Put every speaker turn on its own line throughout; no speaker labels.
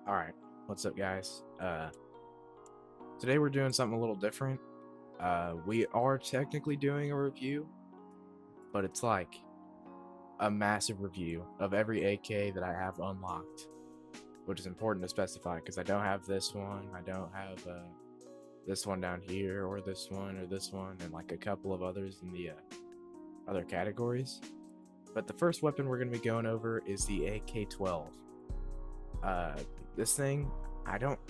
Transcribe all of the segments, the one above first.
Alright, what's up guys? Today we're doing something a little different. We are technically doing a review, but it's like a massive review of every AK that I have unlocked, which is important to specify because I don't have this one, I don't have this one down here, or this one, and like a couple of others in the other categories. But the first weapon we're going to be going over is the AK-12. This thing, I don't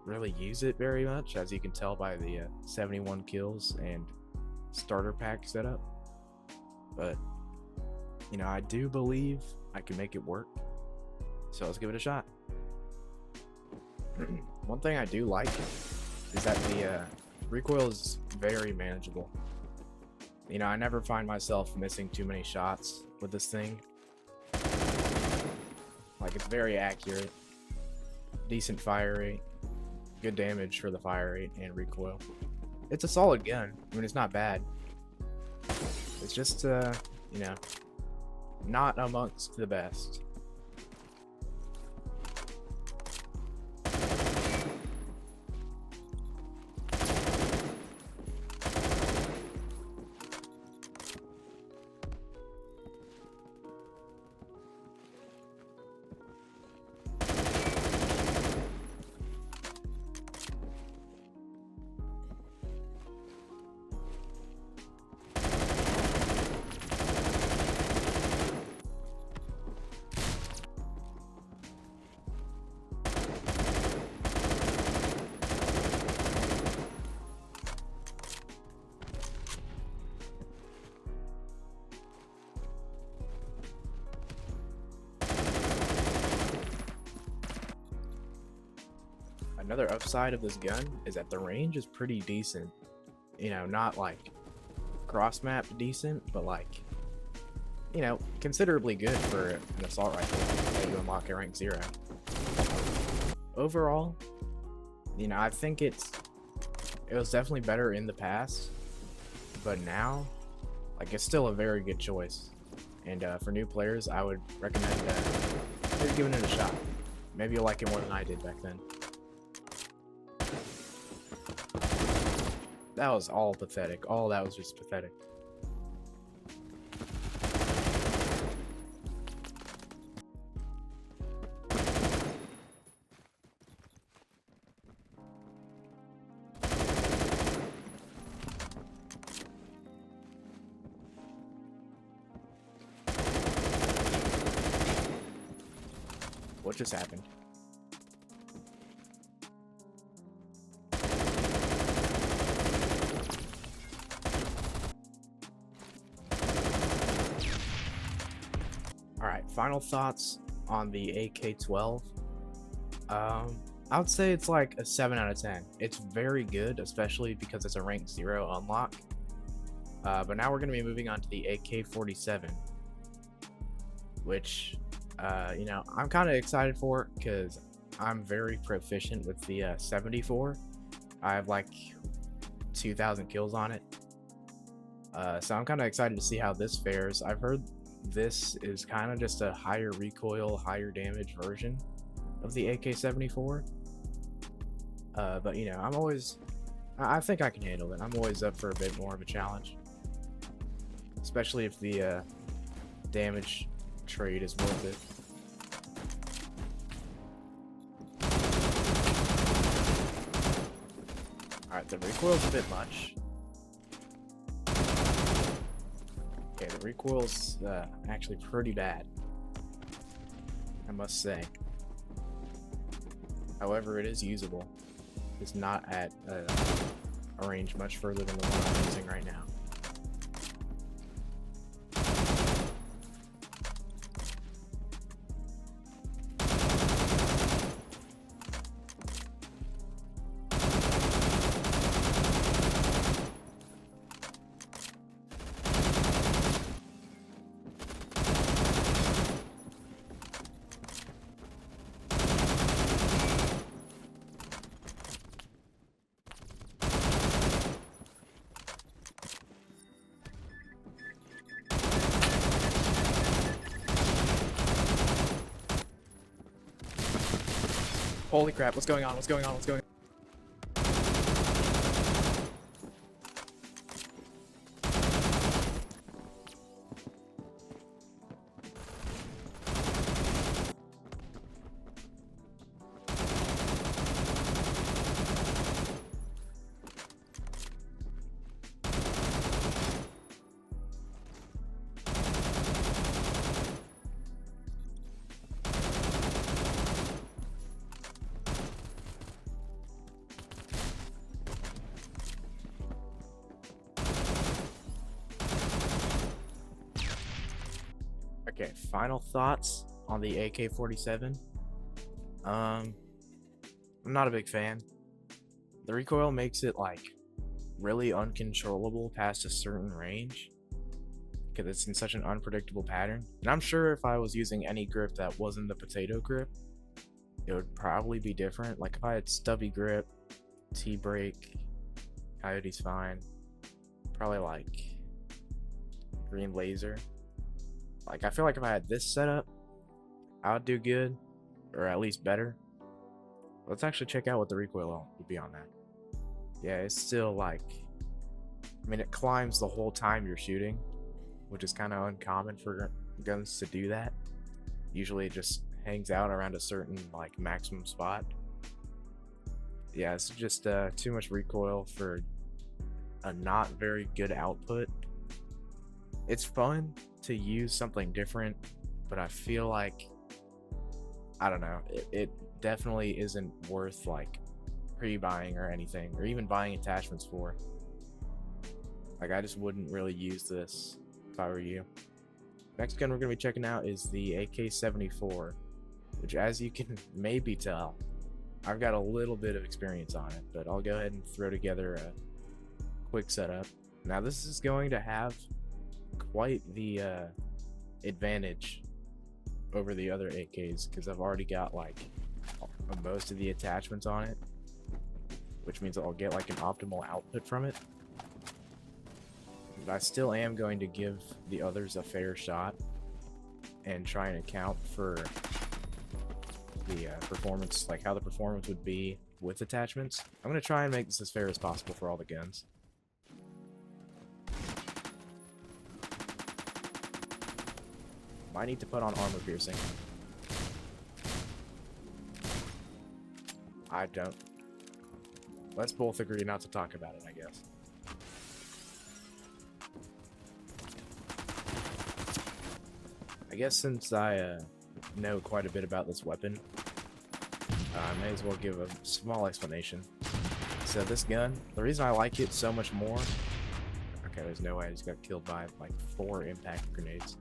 really use it very much, as you can tell by the 71 kills and starter pack setup. But, you know, I do believe I can make it work. So let's give it a shot. One thing I do like is that the recoil is very manageable. You know, I never find myself missing too many shots with this thing. Like, it's very accurate. Decent fire rate, good damage for the fire rate and recoil. It's a solid gun. I mean, it's not bad. It's just, you know, not amongst the best. Another upside of this gun is that the range is pretty decent. You know, not like cross-map decent, but like, you know, considerably good for an assault rifle that you unlock at rank 0. Overall, you know, I think it was definitely better in the past, but now, like, it's still a very good choice. And for new players, I would recommend maybe giving it a shot. Maybe you'll like it more than I did back then. That was all pathetic. All that was just pathetic. What just happened? Alright, final thoughts on the AK-12. I would say it's like a 7 out of 10. It's very good, especially because it's a rank 0 unlock. But now we're going to be moving on to the AK-47, which, you know, I'm kind of excited for because I'm very proficient with the 74. I have like 2,000 kills on it. So I'm kind of excited to see how this fares. I've heard this is kind of just a higher recoil, higher damage version of the AK-74. But you know, I think I can handle it. I'm always up for a bit more of a challenge, especially if the damage trade is worth it. Alright, the recoil's a bit much. Okay, the recoil's actually pretty bad, I must say. However, it is usable. It's not at a range much further than the one I'm using right now. Holy crap, what's going on? What's going on? What's going on? Okay, final thoughts on the AK-47. I'm not a big fan. The recoil makes it like really uncontrollable past a certain range because it's in such an unpredictable pattern. And I'm sure if I was using any grip that wasn't the potato grip, it would probably be different. Like if I had stubby grip, T-brake, Coyote's fine, probably like green laser. Like I feel like if I had this setup, I would do good, or at least better. Let's actually check out what the recoil would be on that. Yeah, it's still like, I mean, it climbs the whole time you're shooting, which is kind of uncommon for guns to do that. Usually it just hangs out around a certain like maximum spot. Yeah, it's just too much recoil for a not very good output. It's fun to use something different, but I feel like, I don't know, it definitely isn't worth like pre-buying or anything, or even buying attachments for. Like I just wouldn't really use this if I were you. Next gun we're going to be checking out is the AK-74, which, as you can maybe tell, I've got a little bit of experience on it, but I'll go ahead and throw together a quick setup. Now this is going to have quite the advantage over the other AKs because I've already got like most of the attachments on it, which means I'll get like an optimal output from it. But I still am going to give the others a fair shot and try and account for the performance, like how the performance would be with attachments. I'm going to try and make this as fair as possible for all the guns. Might need to put on armor piercing. I don't. Let's both agree not to talk about it, I guess. I guess since I know quite a bit about this weapon, I may as well give a small explanation. So this gun, the reason I like it so much more... Okay, there's no way I just got killed by like 4 impact grenades.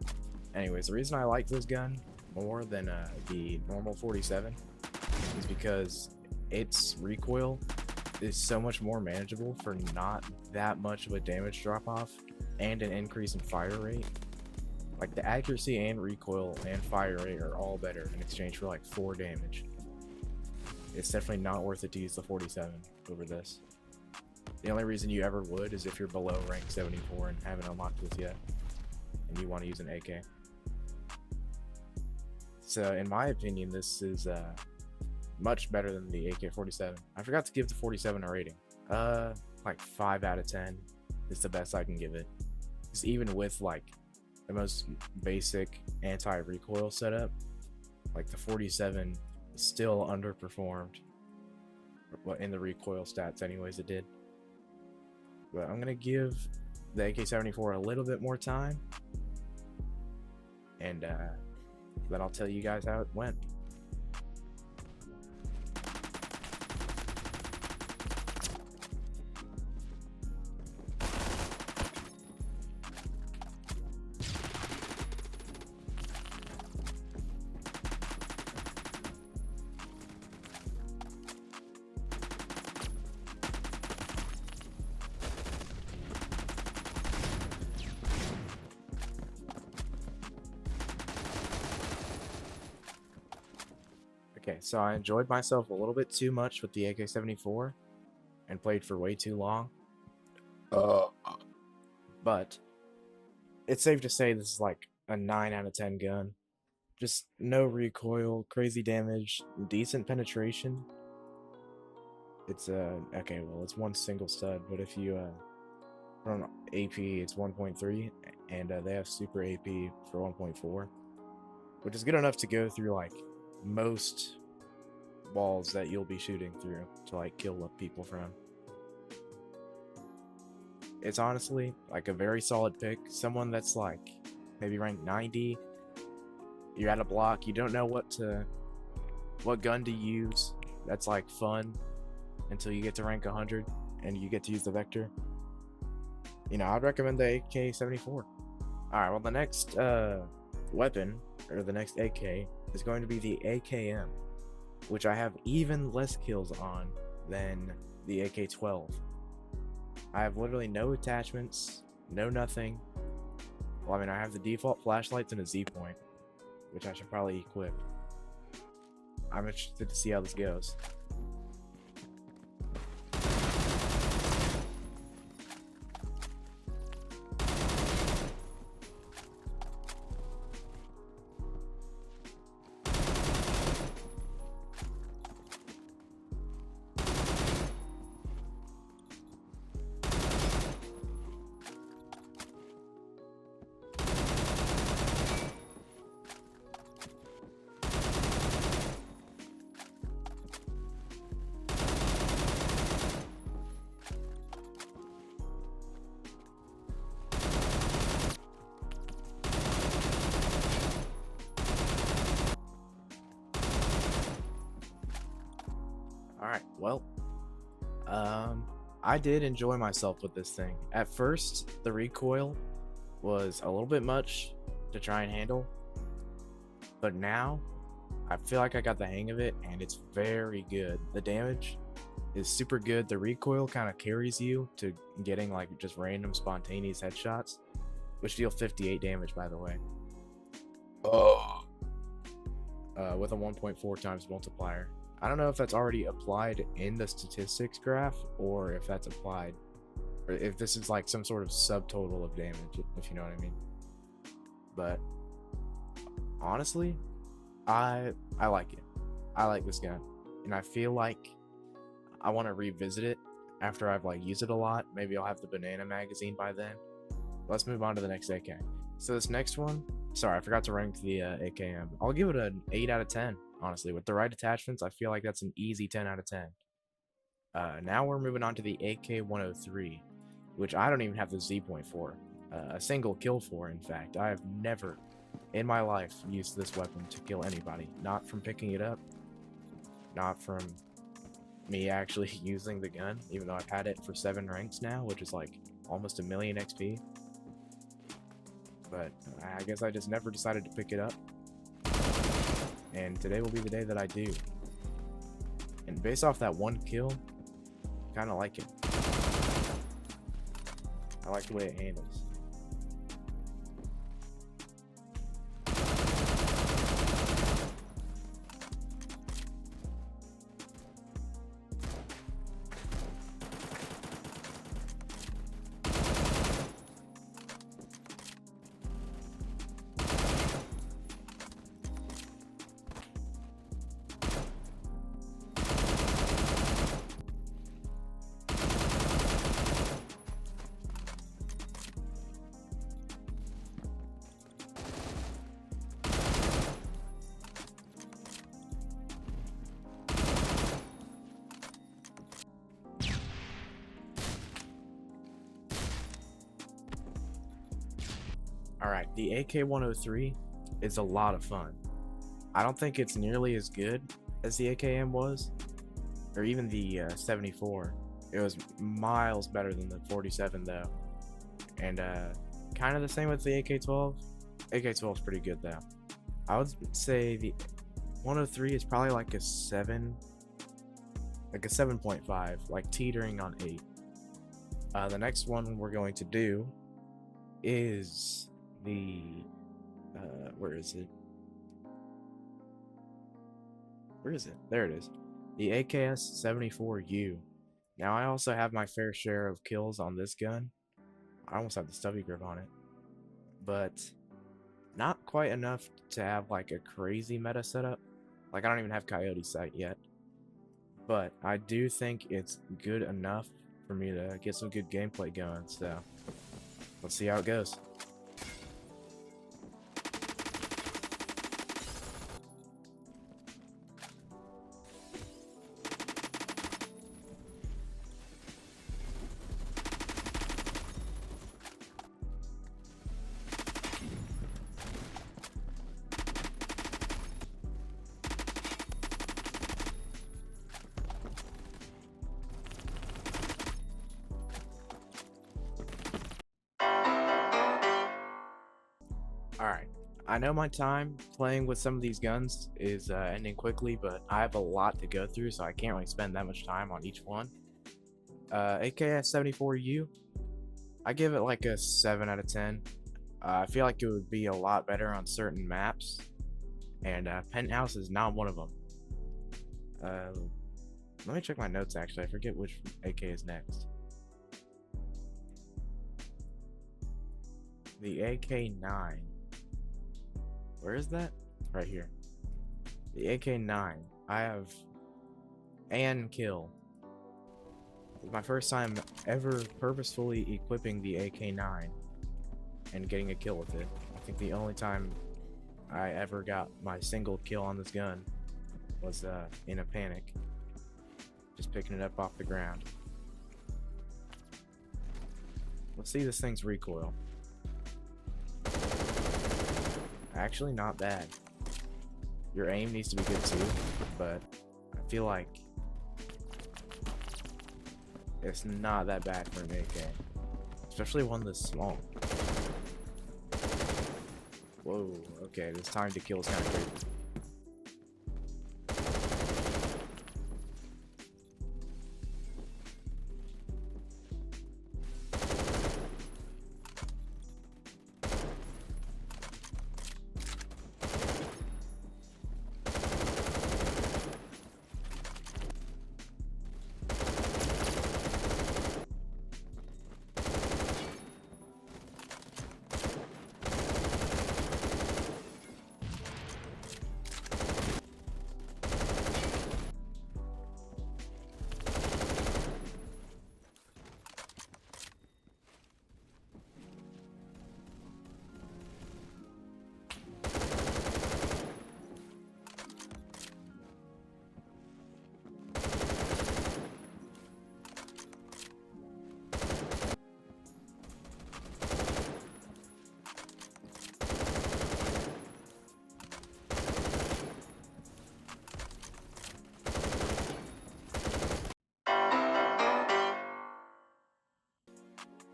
Anyways, the reason I like this gun more than the normal 47 is because its recoil is so much more manageable for not that much of a damage drop-off and an increase in fire rate. Like the accuracy and recoil and fire rate are all better in exchange for like 4 damage. It's definitely not worth it to use the 47 over this. The only reason you ever would is if you're below rank 74 and haven't unlocked this yet, and you want to use an AK. So in my opinion, this is much better than the AK-47. I forgot to give the 47 a rating. Like 5 out of 10 is the best I can give it. Because even with like the most basic anti-recoil setup, like the 47 still underperformed in the recoil stats anyways it did. But I'm gonna give the AK-74 a little bit more time, and then I'll tell you guys how it went. Okay, so I enjoyed myself a little bit too much with the AK-74 and played for way too long. But it's safe to say this is like a 9 out of 10 gun. Just no recoil, crazy damage, decent penetration. It's okay, well it's one single stud, but if you run AP, it's 1.3, and they have super AP for 1.4, which is good enough to go through like most walls that you'll be shooting through to like kill up people from. It's honestly like a very solid pick. Someone that's like maybe ranked 90, you're at a block, you don't know what gun to use. That's like fun until you get to rank 100 and you get to use the Vector. I'd recommend the AK-74. Alright, well the next weapon, or the next AK, is going to be the AKM, which I have even less kills on than the AK-12. I have literally no attachments, no nothing. Well, I mean, I have the default flashlights and a Z-point, which I should probably equip. I'm interested to see how this goes. Alright, well, I did enjoy myself with this thing. At first, the recoil was a little bit much to try and handle, but now I feel like I got the hang of it, and it's very good. The damage is super good. The recoil kind of carries you to getting like just random spontaneous headshots, which deal 58 damage, by the way. Oh. With a 1.4 times multiplier. I don't know if that's already applied in the statistics graph, or if that's applied, or if this is like some sort of subtotal of damage, if you know what I mean. But honestly, I like it. I like this gun, and I feel like I want to revisit it after I've like used it a lot. Maybe I'll have the banana magazine by then. Let's move on to the next AK. So this next one, sorry, I forgot to rank the AKM. I'll give it an 8 out of 10. Honestly, with the right attachments, I feel like that's an easy 10 out of 10. Now we're moving on to the AK-103, which I don't even have the Z point for. A single kill for, in fact. I have never in my life used this weapon to kill anybody. Not from picking it up, not from me actually using the gun, even though I've had it for 7 ranks now, which is like almost 1,000,000 XP. But I guess I just never decided to pick it up. And today will be the day that I do. And based off that one kill, I kind of like it. I like the way it handles. Alright, the AK-103 is a lot of fun. I don't think it's nearly as good as the AKM was, or even the 74. It was miles better than the 47 though. And kind of the same with the AK-12. AK-12 is pretty good though. I would say the 103 is probably like a 7, like a 7.5, like teetering on 8. The next one we're going to do is the where is it? There it is. The AKS-74U. Now I also have my fair share of kills on this gun. I almost have the stubby grip on it, but not quite enough to have like a crazy meta setup. Like I don't even have Coyote Sight yet. But I do think it's good enough for me to get some good gameplay going, so let's see how it goes. Alright, I know my time playing with some of these guns is ending quickly, but I have a lot to go through, so I can't really spend that much time on each one. AKS-74U, I give it like a 7 out of 10. I feel like it would be a lot better on certain maps, and Penthouse is not one of them. Let me check my notes actually, I forget which AK is next. The AK-9. Where is that? Right here. The AK-9. I have and kill. It's my first time ever purposefully equipping the AK-9 and getting a kill with it. I think the only time I ever got my single kill on this gun was in a panic. Just picking it up off the ground. Let's see this thing's recoil. Actually not bad. Your aim needs to be good too, but I feel like it's not that bad for an AK. Especially one this small. Whoa, okay, this time to kill is kind of crazy.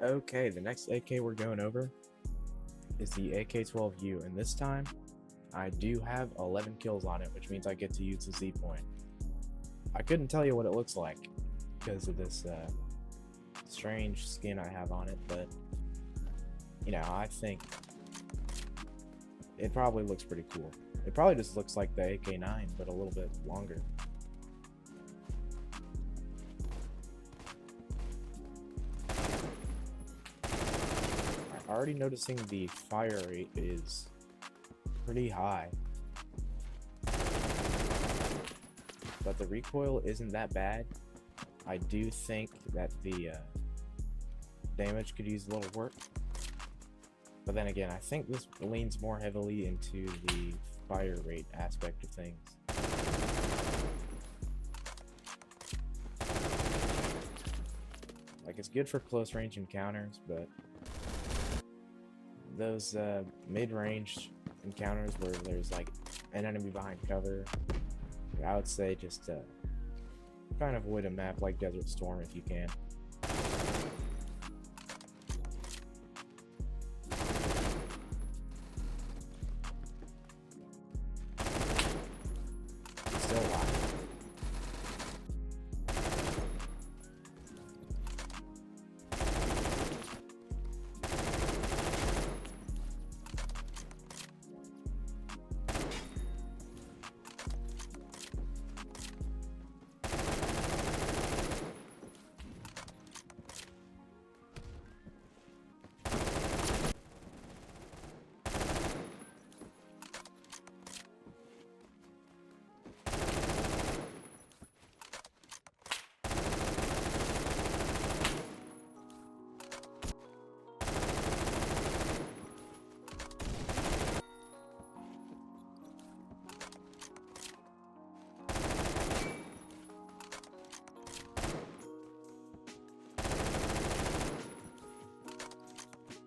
Okay, the next AK we're going over is the AK-12U, and this time I do have 11 kills on it, which means I get to use the Z point. I couldn't tell you what it looks like because of this strange skin I have on it, but you know, I think it probably looks pretty cool. It probably just looks like the AK-9, but a little bit longer. Already noticing the fire rate is pretty high, but the recoil isn't that bad. I do think that the damage could use a little work, but then again, I think this leans more heavily into the fire rate aspect of things. Like, it's good for close range encounters, but those mid-range encounters where there's like an enemy behind cover, I would say just try and avoid a map like Desert Storm if you can. Still alive.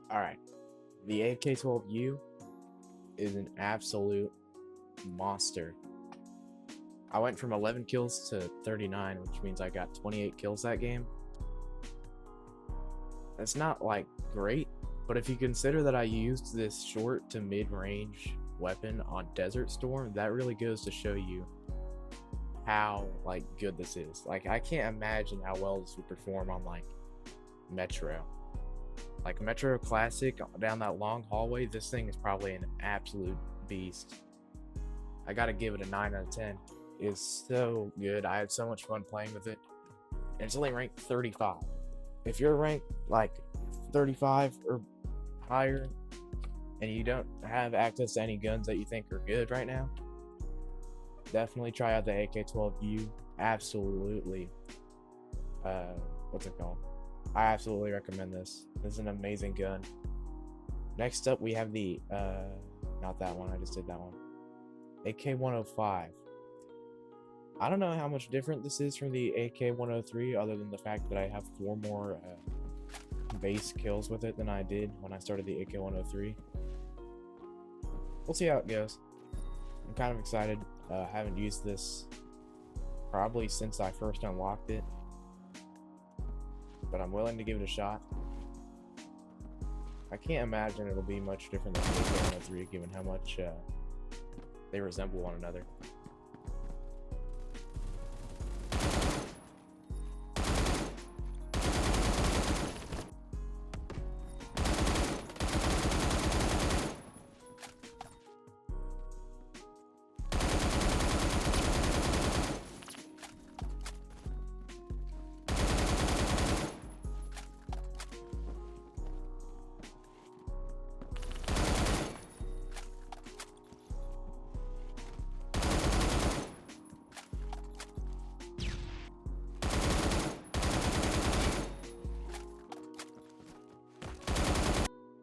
Alright, the AK-12U is an absolute monster. I went from 11 kills to 39, which means I got 28 kills that game. That's not like great, but if you consider that I used this short to mid-range weapon on Desert Storm, that really goes to show you how like good this is. Like, I can't imagine how well this would perform on like Metro. Like Metro Classic down that long hallway, this thing is probably an absolute beast. I gotta give it a 9 out of 10. It's so good. I had so much fun playing with it. And it's only ranked 35. If you're ranked like 35 or higher and you don't have access to any guns that you think are good right now, definitely try out the AK-12U. Absolutely. What's it called? I absolutely recommend this. This is an amazing gun. Next up, we have the, not that one, I just did that one. AK-105. I don't know how much different this is from the AK-103, other than the fact that I have 4 more base kills with it than I did when I started the AK-103. We'll see how it goes. I'm kind of excited. I haven't used this probably since I first unlocked it, but I'm willing to give it a shot. I can't imagine it'll be much different than the AK-103, given how much they resemble one another.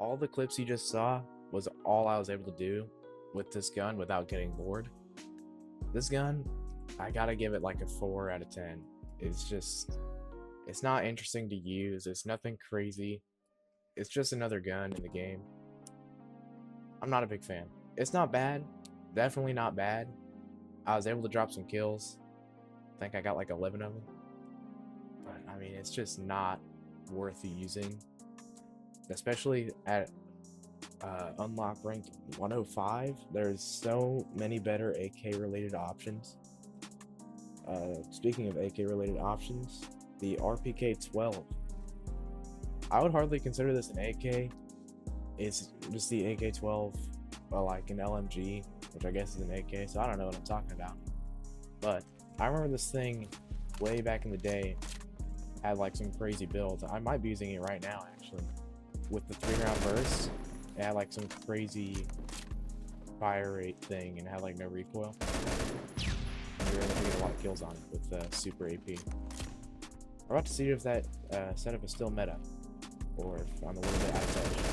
All the clips you just saw was all I was able to do with this gun without getting bored. This gun, I gotta give it like a 4 out of 10. It's not interesting to use. It's nothing crazy. It's just another gun in the game. I'm not a big fan. It's not bad. Definitely not bad. I was able to drop some kills. I think I got like 11 of them. But I mean, it's just not worth using. Especially at unlock rank 105, there's so many better AK related options. Speaking of AK related options, the RPK-12. I would hardly consider this an AK. It's just the AK-12, like an LMG, which I guess is an AK, so I don't know what I'm talking about. But I remember this thing way back in the day had like some crazy builds. I might be using it right now actually. With the 3-round burst, it had like some crazy fire rate thing and it had like no recoil. And we were able to get a lot of kills on it with super AP. We're about to see if that setup is still meta, or if I'm a little bit out of touch.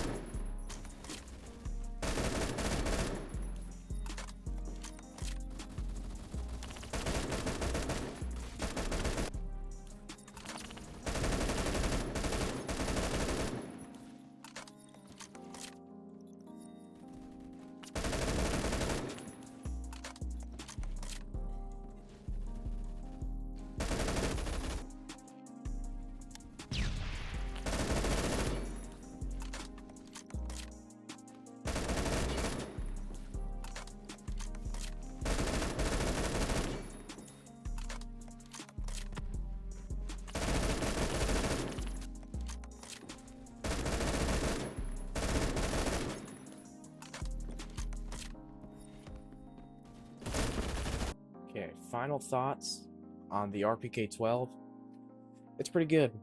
Okay, final thoughts on the RPK-12. It's pretty good.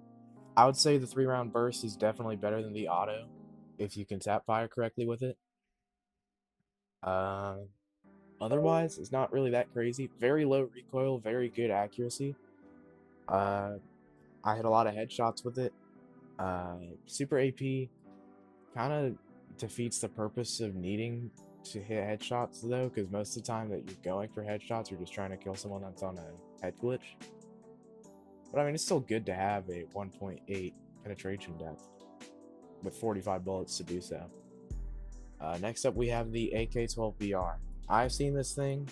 I would say the 3-round burst is definitely better than the auto if you can tap fire correctly with it. Otherwise, it's not really that crazy. Very low recoil, very good accuracy. I hit a lot of headshots with it. Super AP kind of defeats the purpose of needing to hit headshots though, because most of the time that you're going for headshots, you're just trying to kill someone that's on a head glitch. But I mean, it's still good to have a 1.8 penetration depth. with 45 bullets to do so. Next up, we have the AK-12BR. I've seen this thing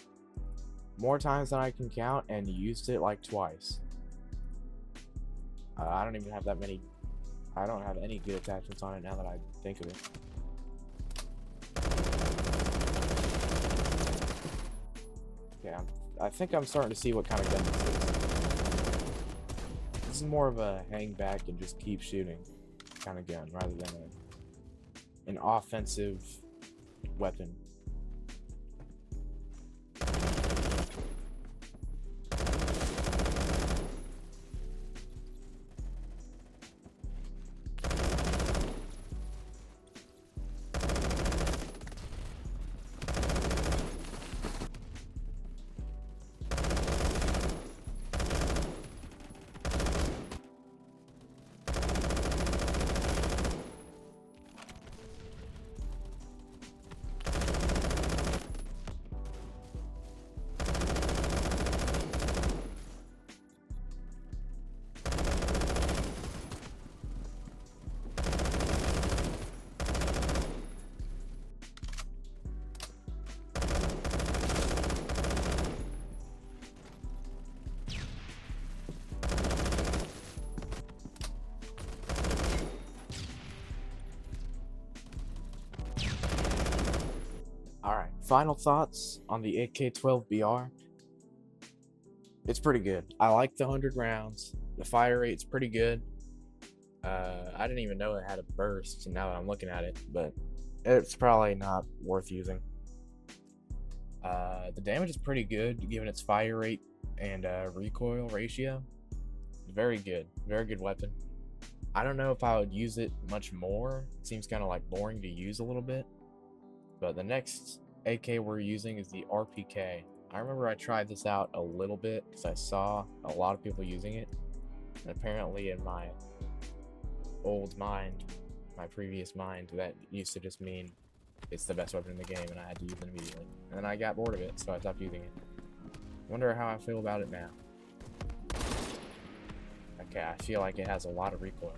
more times than I can count and used it like twice. I don't even have that many. I don't have any good attachments on it now that I think of it. Okay, I think I'm starting to see what kind of gun this is. This is more of a hang back and just keep shooting kind of gun rather than an offensive weapon. Alright, final thoughts on the AK-12BR. It's pretty good. I like the 100 rounds. The fire rate's pretty good. I didn't even know it had a burst now that I'm looking at it, but it's probably not worth using. The damage is pretty good given its fire rate and recoil ratio. Very good. Very good weapon. I don't know if I would use it much more. It seems kind of like boring to use a little bit. But the next AK we're using is the RPK. I remember I tried this out a little bit because I saw a lot of people using it. And apparently in my old mind, my previous mind, that used to just mean it's the best weapon in the game and I had to use it immediately. And then I got bored of it, so I stopped using it. Wonder how I feel about it now. Okay, I feel like it has a lot of recoil.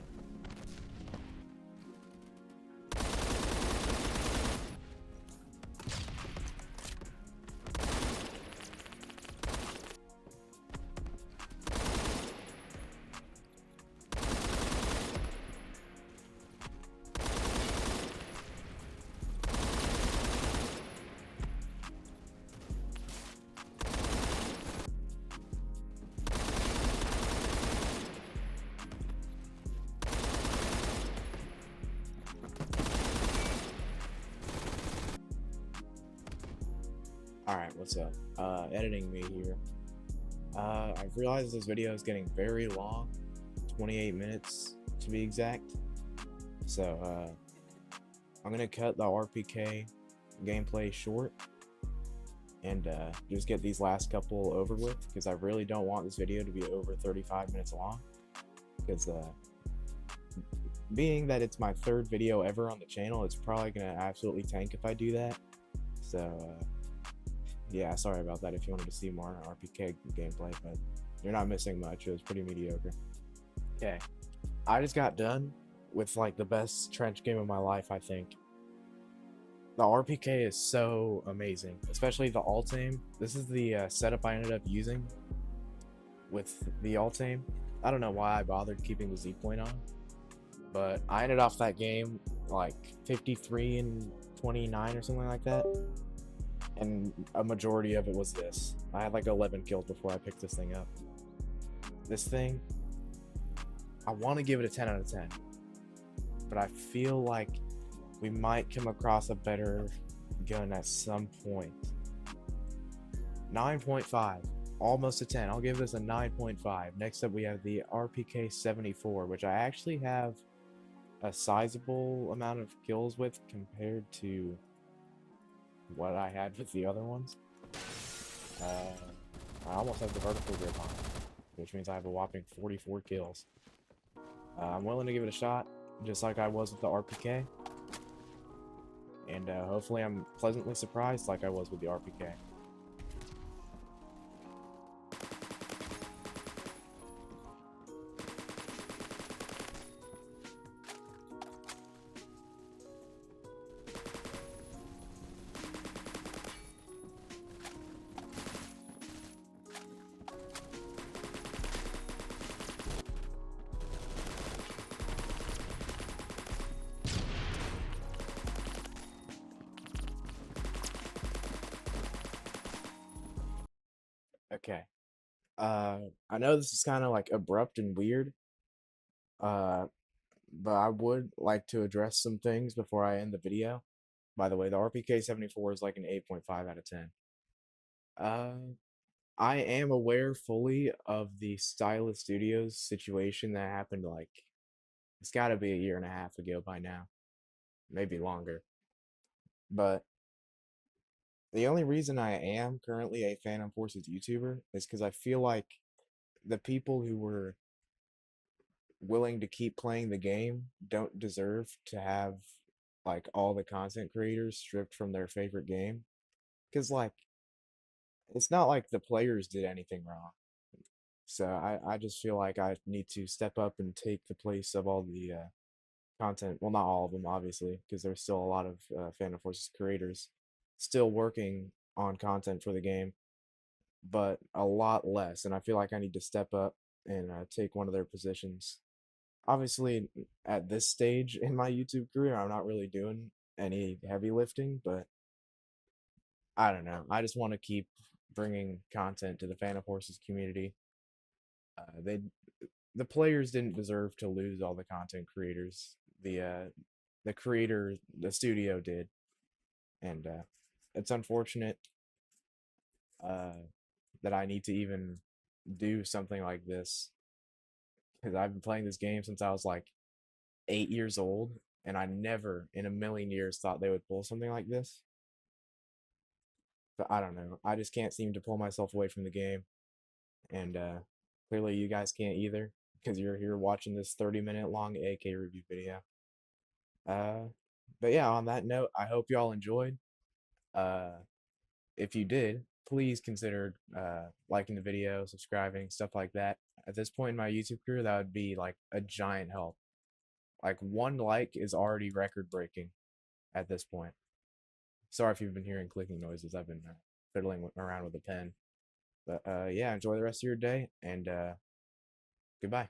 Alright, what's up? Editing me here. I've realized this video is getting very long, 28 minutes to be exact. So, I'm gonna cut the RPK gameplay short and just get these last couple over with, because I really don't want this video to be over 35 minutes long. Because, being that it's my third video ever on the channel, it's probably gonna absolutely tank if I do that. So, yeah, sorry about that if you wanted to see more RPK gameplay, but you're not missing much. It was pretty mediocre. Okay, I just got done with like the best trench game of my life, I think. The RPK is so amazing, especially the alt aim. This is the setup I ended up using with the alt aim. I don't know why I bothered keeping the Z point on, but I ended off that game like 53 and 29 or something like that. And a majority of it was this. I had like 11 kills before I picked this thing up. This thing, I want to give it a 10 out of 10. But I feel like we might come across a better gun at some point. 9.5. Almost a 10. I'll give this a 9.5. Next up we have the RPK 74, which I actually have a sizable amount of kills with compared to what I had with the other ones. I almost have the vertical grip on it, which means I have a whopping 44 kills. I'm willing to give it a shot, just like I was with the RPK. And hopefully I'm pleasantly surprised like I was with the RPK. Uh, I know this is kind of like abrupt and weird, uh, but I would like to address some things before I end the video. By the way, the RPK 74 is like an 8.5 out of 10. Uh, I am aware fully of the Stylis Studios situation that happened like it's got to be a year and a half ago by now, maybe longer. But the only reason I am currently a Phantom Forces YouTuber is because I feel like the people who were willing to keep playing the game don't deserve to have like all the content creators stripped from their favorite game. Because like it's not like the players did anything wrong. So I just feel like I need to step up and take the place of all the content. Well, not all of them, obviously, because there's still a lot of Phantom Forces creators still working on content for the game, but a lot less. And I feel like I need to step up and take one of their positions. Obviously, at this stage in my YouTube career, I'm not really doing any heavy lifting, but I don't know. I just want to keep bringing content to the Phantom Forces community. They the players didn't deserve to lose all the content creators. The creator, the studio did, and it's unfortunate uh, that I need to even do something like this because I've been playing this game since I was like 8 years old, and I never in a million years thought they would pull something like this. But I don't know. I just can't seem to pull myself away from the game, and clearly you guys can't either because you're here watching this 30-minute long AK review video. Uh, but yeah, on that note, I hope y'all enjoyed. Uh, if you did, please consider liking the video, subscribing, stuff like that. At this point in my YouTube career, that would be like a giant help. Like one like is already record breaking at this point. Sorry if you've been hearing clicking noises. I've been fiddling around with a pen. But yeah, enjoy the rest of your day and goodbye.